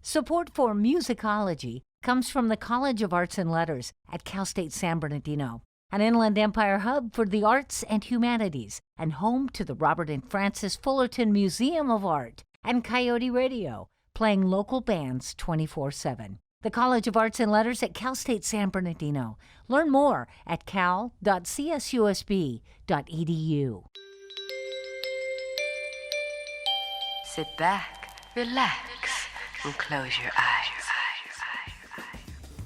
Support for Musicology comes from the College of Arts and Letters at Cal State San Bernardino, an Inland Empire hub for the arts and humanities, and home to the Robert and Frances Fullerton Museum of Art and Coyote Radio, playing local bands 24/7. The College of Arts and Letters at Cal State San Bernardino. Learn more at cal.csusb.edu. Sit back, relax, and close your eyes.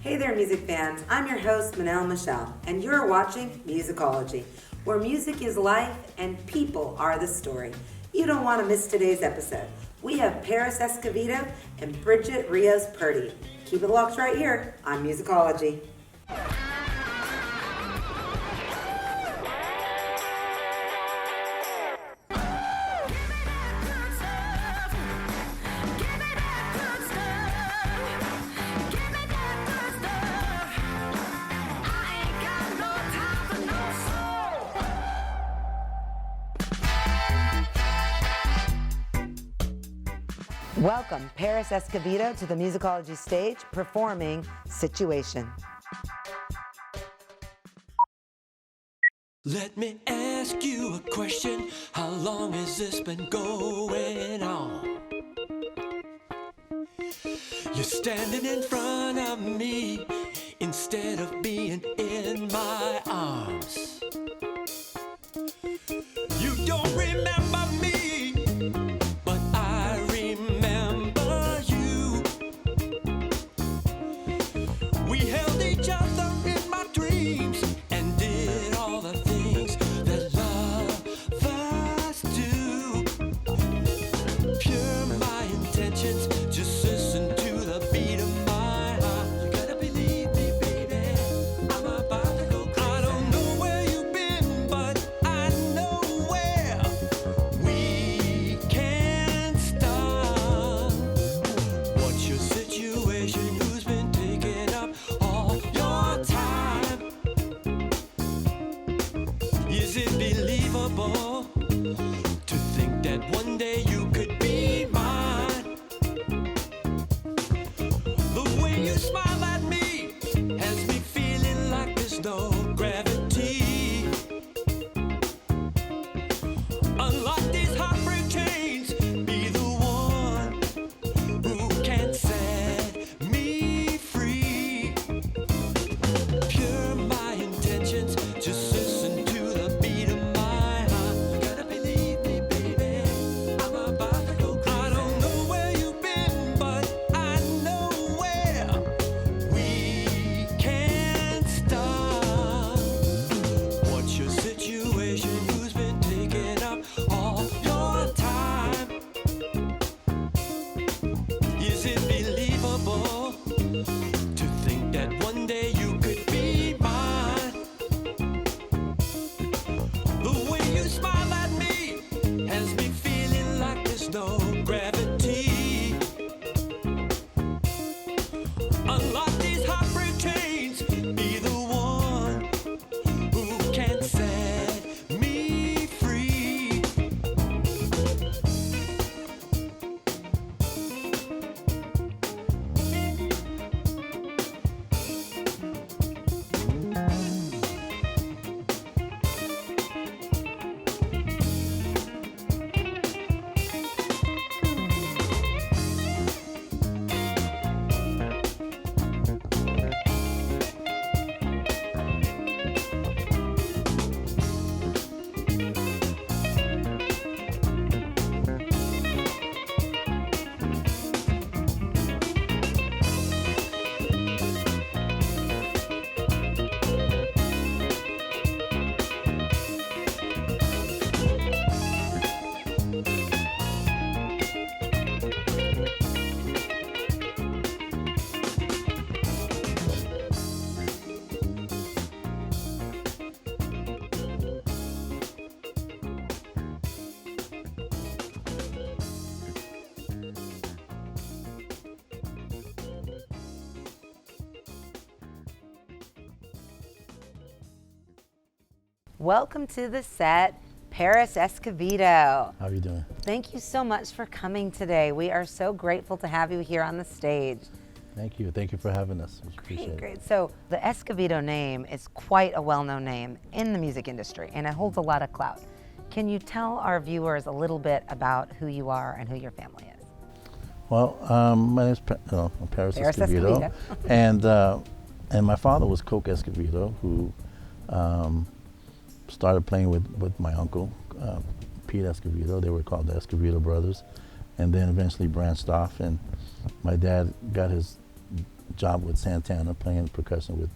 Hey there, music fans. I'm your host, Manel Michelle, and you're watching Musicology, where music is life and people are the story. You don't want to miss today's episode. We have Paris Escovido and Brigitte Rios Purdy. Keep it locked right here on Musicology. Welcome Paris Escovido to the Musicology stage performing Situation. Let me ask you a question. How long has this been going on? You're standing in front of me instead of being in my arms. You don't remember me, but I remember you. We held each other in my dreams and did all the things that lovers do. Pure my intentions, just listen to the beat of my heart. You gotta believe me, baby, I'm about to go crazy. I don't know where you've been, but I know where we can start. What's your situation? Who's been taking up all your time? Is it believable to think that one day you could be mine? The way you smile at me has me feeling like there's no gravity. Unlock these heartbreak chains, be the one who can set me free. Pure my intentions, just listen to the beat of my heart. You gotta believe me, baby, I'm about to go crazy. I don't know where you've been, but I know where we can start. What's your situation? Who's been taking up all your time? Is it believable to think that one day you could be mine? The way you smile at me has me feeling like there's no gravity. Unlock these heartbreak chains, be the one who can set me free. Welcome to the set, Paris Escovido. How are you doing? Thank you so much for coming today. We are so grateful to have you here on the stage. Thank you. Thank you for having us. We appreciate it. Great. So the Escovido name is quite a well-known name in the music industry, and it holds a lot of clout. Can you tell our viewers a little bit about who you are and who your family is? Well, my name is Paris Escovido, and my father was Coke Escovido, who started playing with my uncle, Pete Escovido. They were called the Escovido brothers, and then eventually branched off. And my dad got his job with Santana, playing percussion with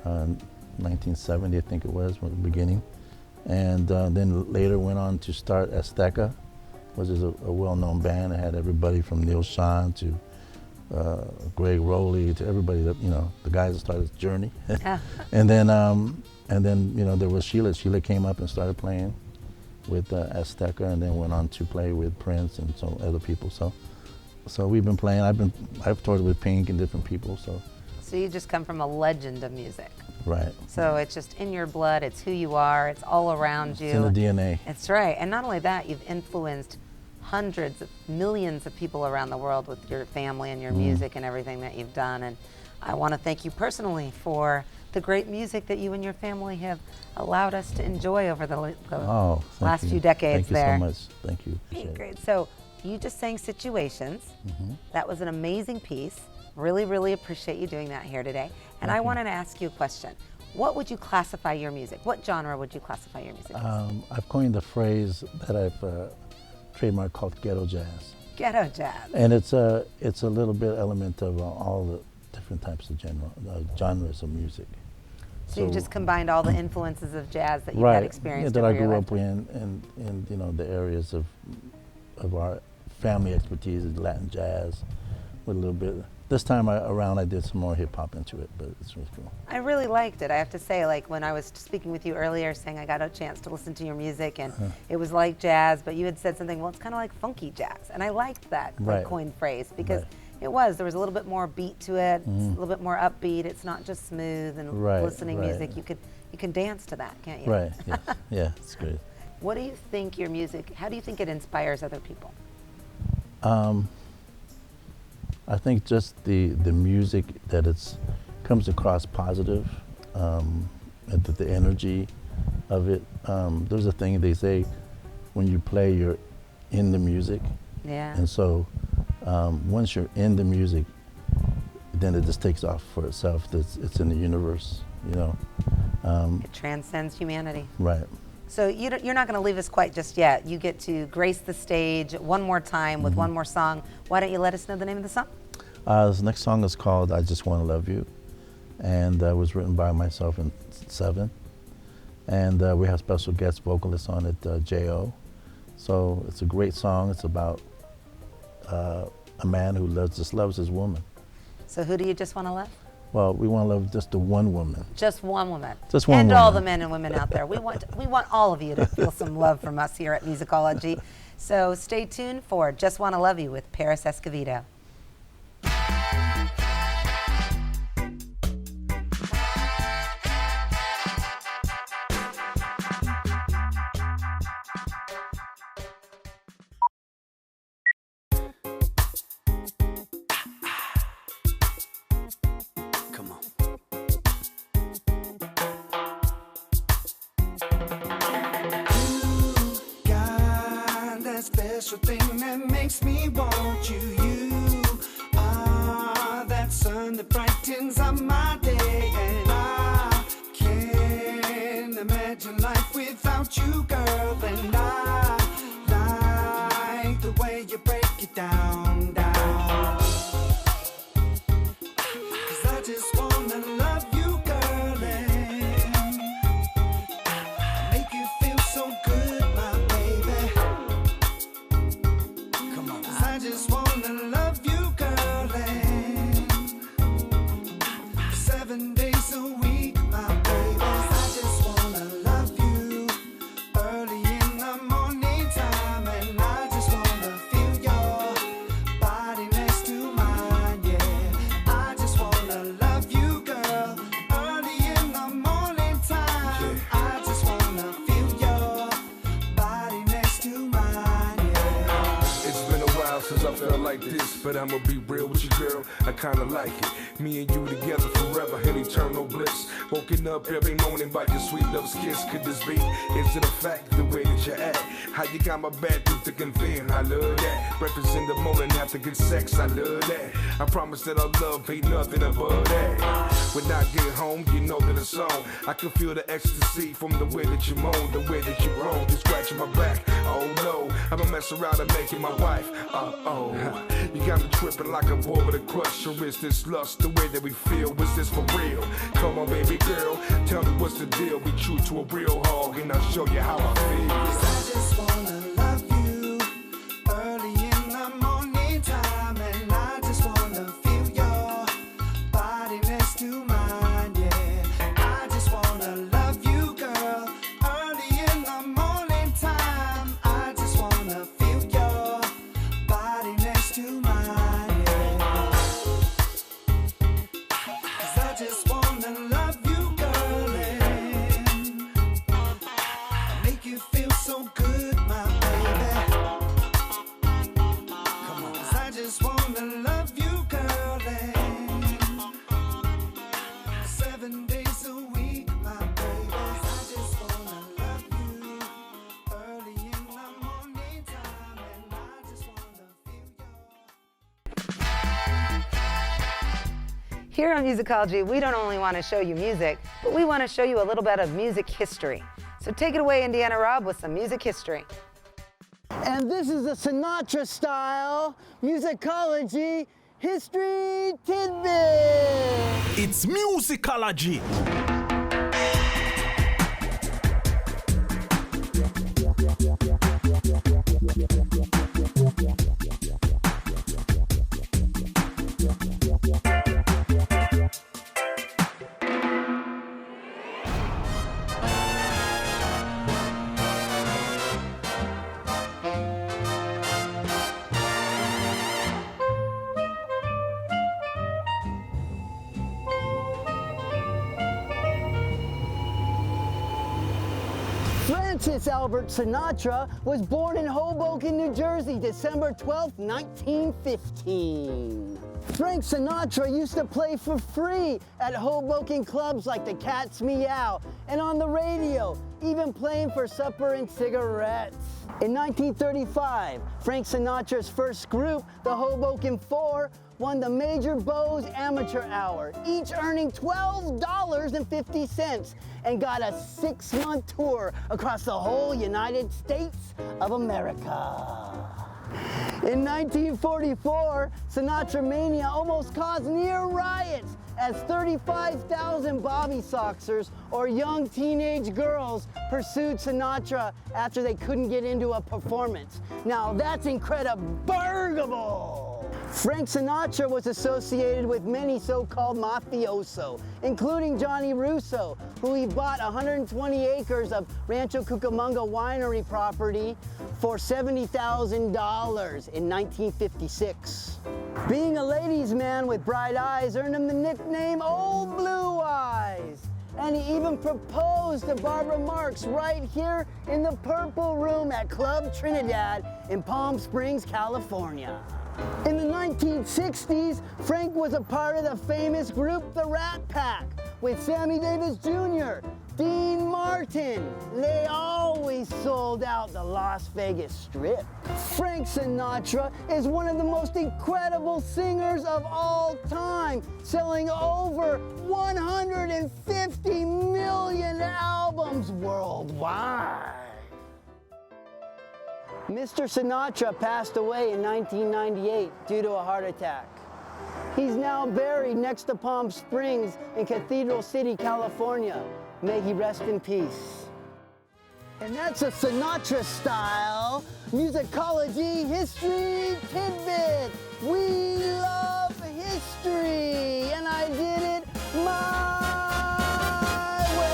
1970, I think it was, from the beginning. And then later went on to start Azteca, which is a well-known band. It had everybody from Neil Schon to Greg Rowley to everybody that, the guys that started Journey. and then there was Sheila. Sheila came up and started playing with Azteca, and then went on to play with Prince and some other people. So we've been playing. I've toured with Pink and different people. So you just come from a legend of music. Right. So it's just in your blood. It's who you are. It's all around you. It's in the DNA. That's right. And not only that, you've influenced hundreds of millions of people around the world with your family and your music and everything that you've done. And I want to thank you personally for the great music that you and your family have allowed us to enjoy over the last few decades. Thank you so much. Thank you. Great. So you just sang Situations. That was an amazing piece. Really, really appreciate you doing that here today. And I wanted to ask you a question. What would you classify your music? What genre would you classify your music as? I've coined a phrase that I've trademarked called ghetto jazz. Ghetto jazz. And it's a little bit element of all the different types of genres of music. So you just combined all the influences of jazz that you had experienced that over I your grew life. up in the areas of our family expertise is Latin jazz with a little bit. This time around, I did some more hip hop into it, but it's really cool. I really liked it. I have to say, like when I was speaking with you earlier, saying I got a chance to listen to your music, and it was like jazz, but you had said something. Well, it's kind of like funky jazz, and I liked that coined phrase because there was a little bit more beat to it, it's a little bit more upbeat. It's not just smooth and listening music. You can dance to that, can't you? Right. Yes. Yeah, it's great. What do you think your music? How do you think it inspires other people? I think just the music that comes across positive, and the energy of it. There's a thing they say, when you play, you're in the music. Yeah. And so once you're in the music, then it just takes off for itself. It's in the universe, It transcends humanity. Right. So you're not going to leave us quite just yet. You get to grace the stage one more time with one more song. Why don't you let us know the name of the song? This next song is called I Just Want to Love You, and it was written by myself and Seven. And we have special guest vocalists on it, J.O. So it's a great song. It's about a man who just loves his woman. So who do you just want to love? Well, we want to love just the one woman. Just one woman. Just one and woman. all the men and women out there. We want all of you to feel some love from us here at Musicology. So stay tuned for Just Want to Love You with Paris Escovido. Special thing that makes me want you. You are that sun that brightens up my day, and I can't imagine life without you, girl. And I like the way you break it down, down. 'Cause I just wanna love you, girl, and make you feel so good, my baby. I just wanna love you, girl, and 7 days a week, my baby. I just wanna love you early in the morning but I'ma be real with you, girl. I kinda like it. Me and you together forever in eternal bliss. Woken up every morning by your sweet love's kiss. Could this be? Is it a fact the way that you act? How you got my back through thick and thin? I love that. Breakfast in the morning after good sex. I love that. I promise that our love ain't nothing above that. When I get home, you know that it's on. I can feel the ecstasy from the way that you moan, the way that you groan. You scratching my back. Oh no, I'ma mess around and make you my wife. Oh, you got me tripping like a boy with a crush. Or is this lust the way that we feel? Is this for real? Come on, baby girl, tell me what's the deal. Be true to a real hog, and I'll show you how I feel. I just wanna love you early in the morning time, and I just wanna feel your body next to mine, yeah. I just wanna love you, girl, early in the morning time. I just wanna feel your body next to mine, yeah. 'Cause I just wanna love you, girl, and make you feel so good, my baby. Come on. 'Cause I just wanna love you, girl, and 7 days a week, my baby. I just wanna love you early in the morning time, and I just wanna feel your. Here on Musicology, we don't only want to show you music, but we want to show you a little bit of music history. So take it away, Indiana Rob, with some music history. And this is the Sinatra style Musicology History Tidbit. It's Musicology. Francis Albert Sinatra was born in Hoboken, New Jersey, December 12, 1915. Frank Sinatra used to play for free at Hoboken clubs like the Cat's Meow and on the radio, even playing for supper and cigarettes. In 1935, Frank Sinatra's first group, the Hoboken Four, won the Major Bowes Amateur Hour, each earning $12.50, and got a 6-month tour across the whole United States of America. In 1944, Sinatra Mania almost caused near riots as 35,000 Bobby Soxers, or young teenage girls, pursued Sinatra after they couldn't get into a performance. Now that's incredible. Frank Sinatra was associated with many so-called mafioso, including Johnny Russo, who he bought 120 acres of Rancho Cucamonga winery property for $70,000 in 1956. Being a ladies' man with bright eyes earned him the nickname Old Blue Eyes. And he even proposed to Barbara Marx right here in the Purple Room at Club Trinidad in Palm Springs, California. In the 1960s, Frank was a part of the famous group The Rat Pack with Sammy Davis Jr., Dean Martin. They always sold out the Las Vegas Strip. Frank Sinatra is one of the most incredible singers of all time, selling over 150 million albums worldwide. Mr. Sinatra passed away in 1998 due to a heart attack. He's now buried next to Palm Springs in Cathedral City, California. May he rest in peace. And that's a Sinatra-style Musicology History Tidbit. We love history, and I did it my way.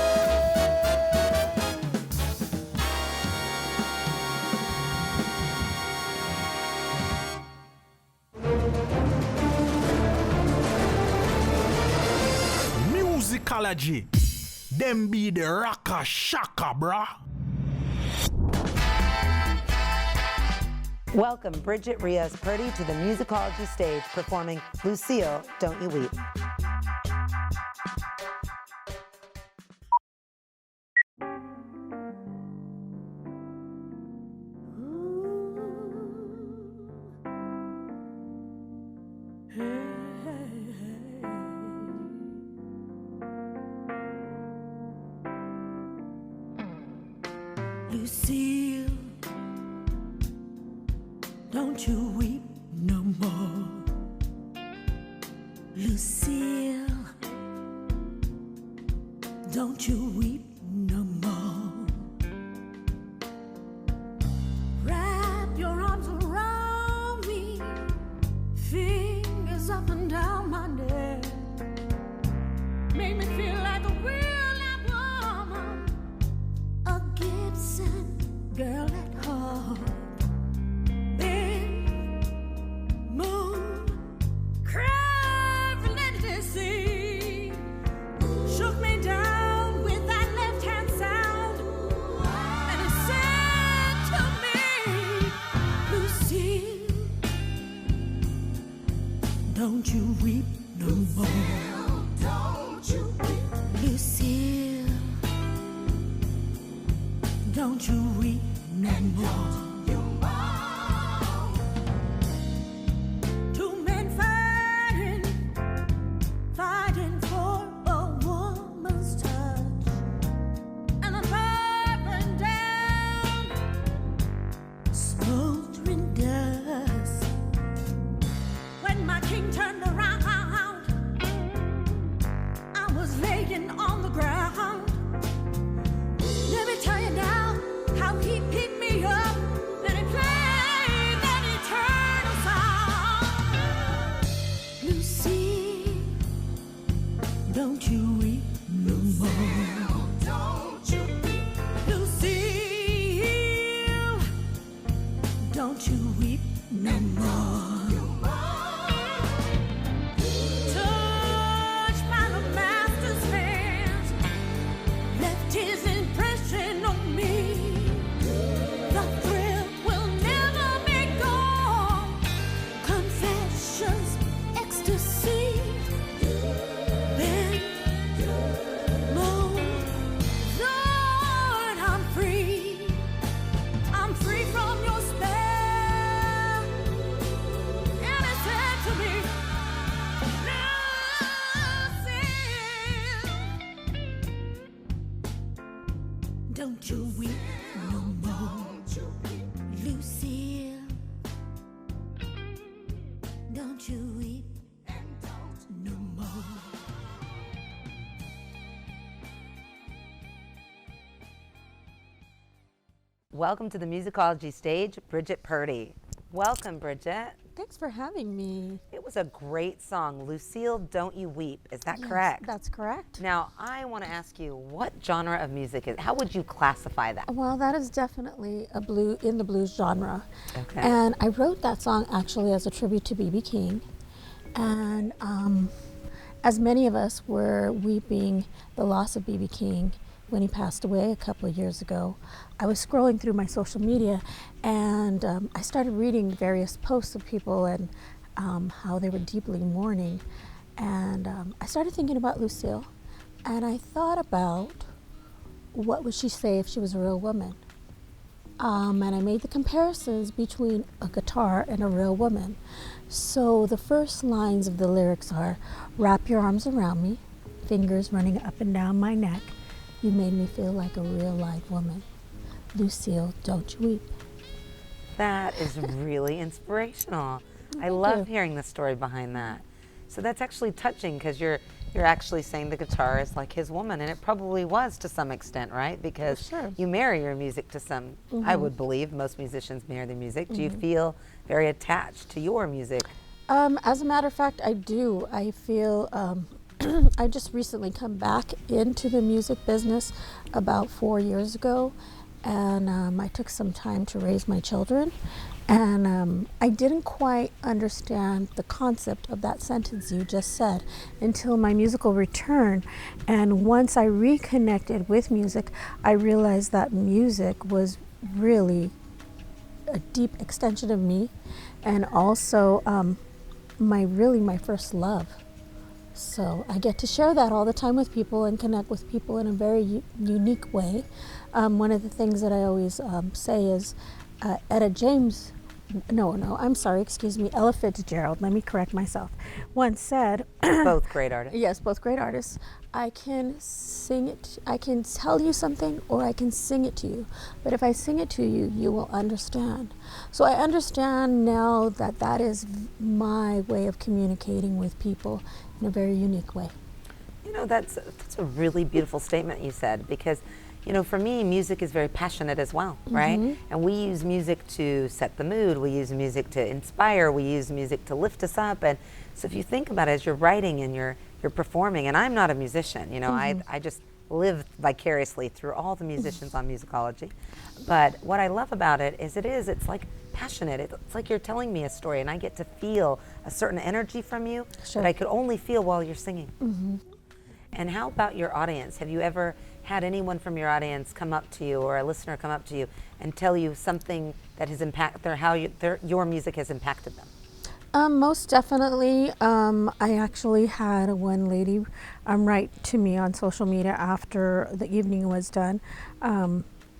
Musicology. Them be the raka shaka, brah. Welcome Brigitte Rios Purdy to the Musicology stage performing Lucille, Don't You Weep. Lucille, don't you weep no more. Lucille, don't you weep no more. Wrap your arms around me, fingers up and down my neck. Make me feel like a real live woman, a Gibson girl at heart. Shook me down with that left-hand sound, and it said to me, Lucille, don't you weep no more. Don't you weep. Lucille, don't you weep no more. On the ground. Let me tell you now how he picked me up and he played that eternal song. Lucille, don't you weep no more. Don't you weep. Lucille, don't you weep no more. His impression on me, the thrill will never be gone. Confessions, ecstasy, bend, moan. Lord, I'm free from your spell. And it said to me, don't you weep no more. Lucille, don't you weep no more. Welcome to the Musicology stage, Brigitte Purdy. Welcome, Brigitte. Thanks for having me. It was a great song, Lucille, Don't You Weep. Is that Yes, correct? That's correct. Now, I want to ask you, what genre of music is, how would you classify that? Well, that is definitely in the blues genre. Okay. And I wrote that song actually as a tribute to B.B. King. And as many of us were weeping the loss of B.B. King when he passed away a couple of years ago, I was scrolling through my social media and I started reading various posts of people and how they were deeply mourning. And I started thinking about Lucille, and I thought about what would she say if she was a real woman. And I made the comparisons between a guitar and a real woman. So the first lines of the lyrics are, wrap your arms around me, fingers running up and down my neck. You made me feel like a real live woman. Lucille, don't you weep. That is really inspirational. I love hearing the story behind that. So that's actually touching because you're actually saying the guitar is like his woman, and it probably was to some extent, right? Because you marry your music to some, I would believe most musicians marry their music. Do you feel very attached to your music? As a matter of fact, I do. I feel I just recently come back into the music business about 4 years ago, and I took some time to raise my children, and I didn't quite understand the concept of that sentence you just said until my musical return. And once I reconnected with music, I realized that music was really a deep extension of me, and also my first love. So I get to share that all the time with people and connect with people in a very unique way. One of the things that I always say is Ella Fitzgerald, let me correct myself, once said, Both great artists. yes, both great artists, I can sing it, I can tell you something or I can sing it to you, but if I sing it to you, you will understand. So I understand now that that is my way of communicating with people in a very unique way. You know, that's a really beautiful statement you said, because, you know, for me, music is very passionate as well, right? And we use music to set the mood. We use music to inspire. We use music to lift us up. And so if you think about it, as you're writing and you're performing, and I'm not a musician, you know, I just live vicariously through all the musicians on Musicology. But what I love about it is it's like passionate. It's like you're telling me a story, and I get to feel a certain energy from you that I could only feel while you're singing. And how about your audience? Have you ever had anyone from your audience come up to you, or a listener come up to you and tell you something that has your music has impacted them? Most definitely. I actually had one lady write to me on social media after the evening was done,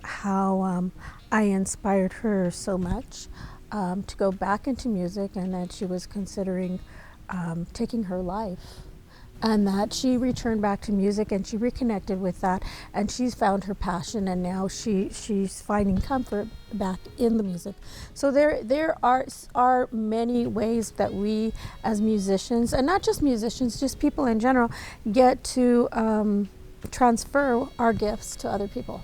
how I inspired her so much to go back into music, and that she was considering taking her life. And that she returned back to music and she reconnected with that, and she's found her passion, and now she's finding comfort back in the music. So there are many ways that we as musicians, and not just musicians, just people in general, get to transfer our gifts to other people.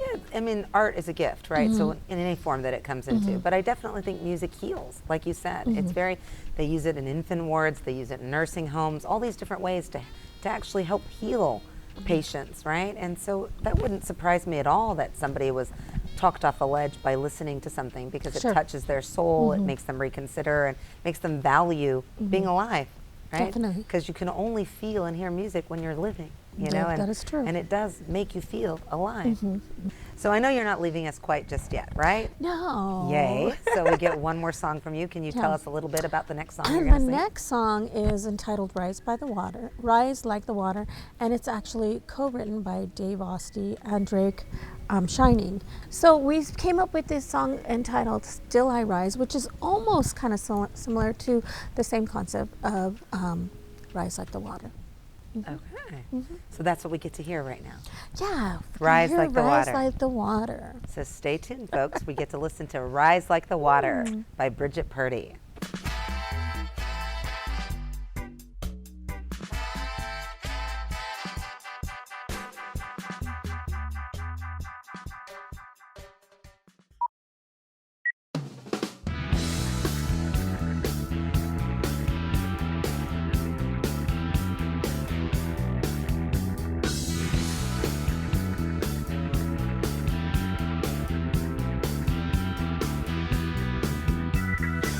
Yeah, I mean, art is a gift, right? So in any form that it comes into. But I definitely think music heals, like you said. It's they use it in infant wards, they use it in nursing homes, all these different ways to actually help heal patients, right? And so that wouldn't surprise me at all that somebody was talked off a ledge by listening to something, because it touches their soul, it makes them reconsider, and makes them value being alive, right? Definitely. Because you can only feel and hear music when you're living. You know, that is true. And it does make you feel alive. So I know you're not leaving us quite just yet, right? No. Yay. So we get one more song from you. Can you tell us a little bit about the next song you're The going to sing? next song is entitled Rise Like the Water, and it's actually co-written by Dave Osty and Drake Shining. So we came up with this song entitled Still I Rise, which is almost kind of similar to the same concept of Rise Like the Water. Okay. So that's what we get to hear right now. Yeah. Rise Like the Water. Rise Like the Water. So stay tuned, folks. We get to listen to Rise Like the Water by Brigitte Purdy.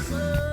Say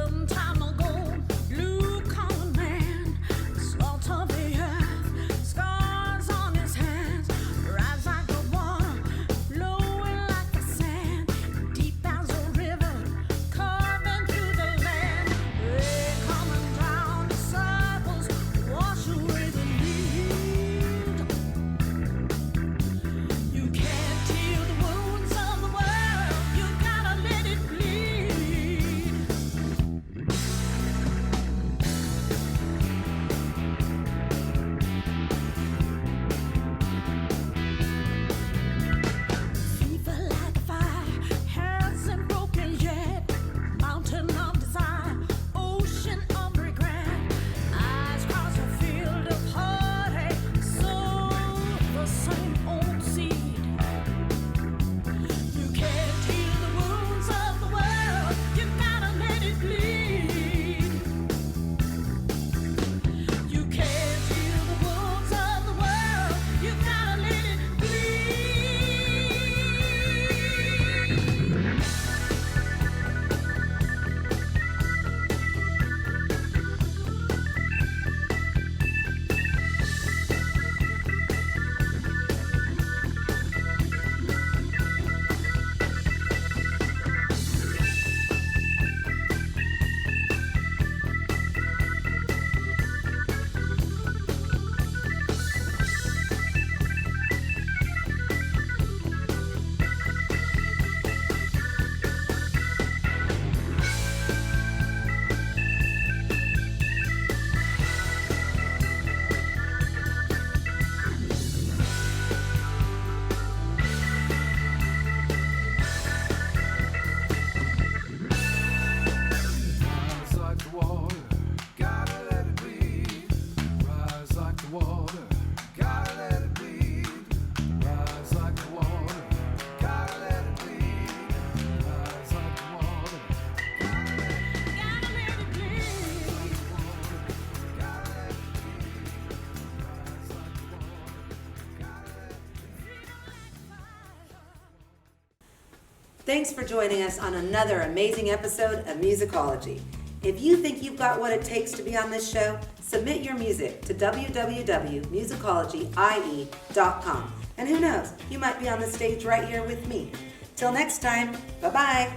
Thanks for joining us on another amazing episode of Musicology. If you think you've got what it takes to be on this show, submit your music to www.musicologyie.com. And who knows, you might be on the stage right here with me. Till next time, bye-bye.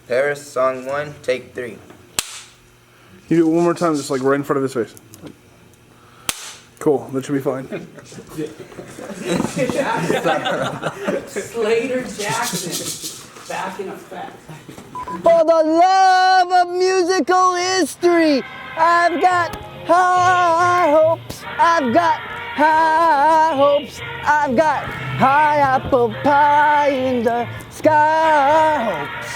Paris, song 1, take 3. You do it one more time, just like right in front of his face. Cool, that should be fine. Slater Jackson, back in effect. For the love of musical history, I've got high hopes. I've got high hopes. I've got high apple pie in the sky hopes.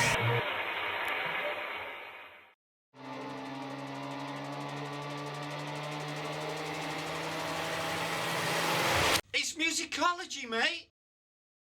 It's musicology, mate.